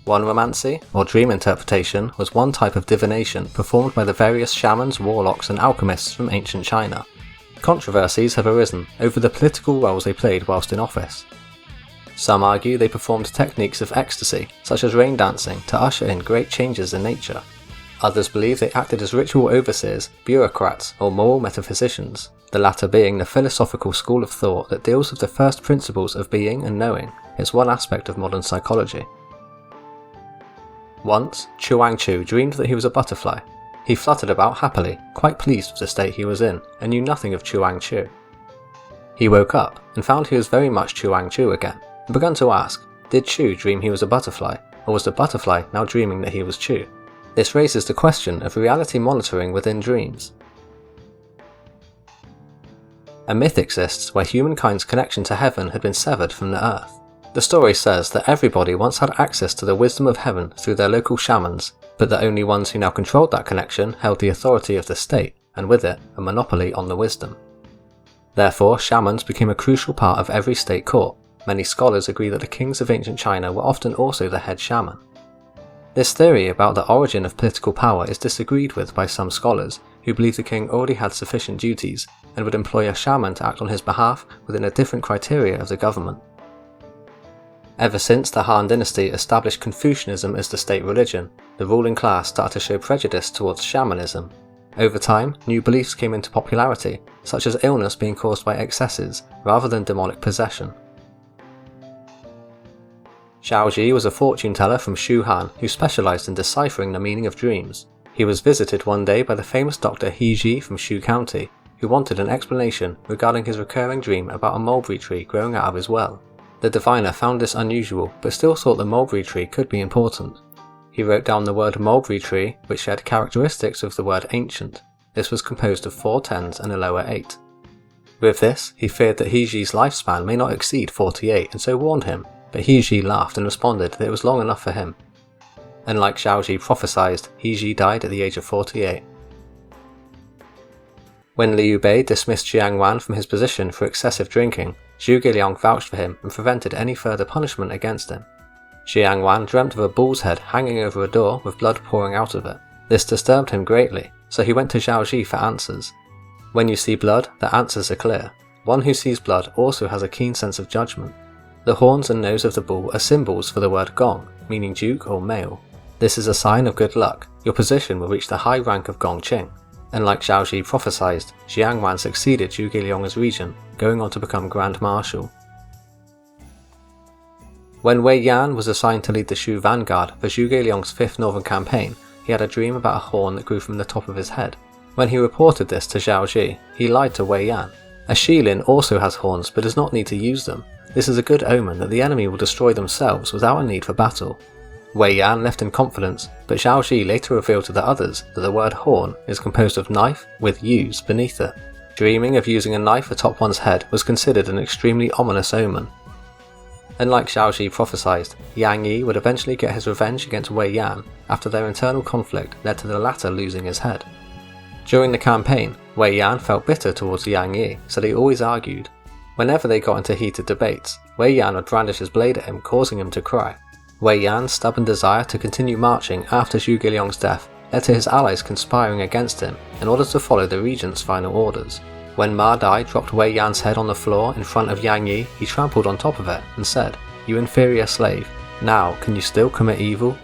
Oneiromancy, or dream interpretation, was one type of divination performed by the various shamans, warlocks, and alchemists from ancient China. Controversies have arisen over the political roles they played whilst in office. Some argue they performed techniques of ecstasy, such as rain dancing, to usher in great changes in nature. Others believe they acted as ritual overseers, bureaucrats, or moral metaphysicians, the latter being the philosophical school of thought that deals with the first principles of being and knowing. It's one aspect of modern psychology. Once, Chuang Tzu dreamed that he was a butterfly. He fluttered about happily, quite pleased with the state he was in, and knew nothing of Chuang Tzu. He woke up and found he was very much Chuang Tzu again, and began to ask, did Tzu dream he was a butterfly, or was the butterfly now dreaming that he was Tzu? This raises the question of reality monitoring within dreams. A myth exists where humankind's connection to heaven had been severed from the earth. The story says that everybody once had access to the wisdom of heaven through their local shamans, but that only ones who now controlled that connection held the authority of the state, and with it, a monopoly on the wisdom. Therefore, shamans became a crucial part of every state court. Many scholars agree that the kings of ancient China were often also the head shaman. This theory about the origin of political power is disagreed with by some scholars, who believe the king already had sufficient duties, and would employ a shaman to act on his behalf within a different criteria of the government. Ever since the Han Dynasty established Confucianism as the state religion, the ruling class started to show prejudice towards shamanism. Over time, new beliefs came into popularity, such as illness being caused by excesses, rather than demonic possession. Xiaoji was a fortune teller from Shu Han who specialized in deciphering the meaning of dreams. He was visited one day by the famous Dr. He Ji from Shu County, who wanted an explanation regarding his recurring dream about a mulberry tree growing out of his well. The diviner found this unusual, but still thought the mulberry tree could be important. He wrote down the word mulberry tree, which shared characteristics of the word ancient. This was composed of 4 tens and a lower 8. With this, he feared that He Ji's lifespan may not exceed 48 and so warned him, but He Ji laughed and responded that it was long enough for him. And like Xiaoji prophesied, He Ji died at the age of 48. When Liu Bei dismissed Jiang Wan from his position for excessive drinking, Zhuge Liang vouched for him and prevented any further punishment against him. Jiang Wan dreamt of a bull's head hanging over a door with blood pouring out of it. This disturbed him greatly, so he went to Zhaoji for answers. When you see blood, the answers are clear. One who sees blood also has a keen sense of judgment. The horns and nose of the bull are symbols for the word Gong, meaning duke or male. This is a sign of good luck. Your position will reach the high rank of Gongqing. And like Xiaoji prophesied, Jiang Wan succeeded Zhuge Liang as regent, going on to become Grand Marshal. When Wei Yan was assigned to lead the Shu vanguard for Zhuge Liang's 5th northern campaign, he had a dream about a horn that grew from the top of his head. When he reported this to Zhaoji, he lied to Wei Yan. A Shilin also has horns but does not need to use them. This is a good omen that the enemy will destroy themselves without a need for battle. Wei Yan left in confidence, but Zhaoji later revealed to the others that the word horn is composed of knife with U's beneath it. Dreaming of using a knife atop one's head was considered an extremely ominous omen. And like Zhaoji prophesied, Yang Yi would eventually get his revenge against Wei Yan after their internal conflict led to the latter losing his head. During the campaign, Wei Yan felt bitter towards Yang Yi, so they always argued. Whenever they got into heated debates, Wei Yan would brandish his blade at him, causing him to cry. Wei Yan's stubborn desire to continue marching after Zhuge Liang's death led to his allies conspiring against him in order to follow the regent's final orders. When Ma Dai dropped Wei Yan's head on the floor in front of Yang Yi, he trampled on top of it and said, "You inferior slave, now can you still commit evil?"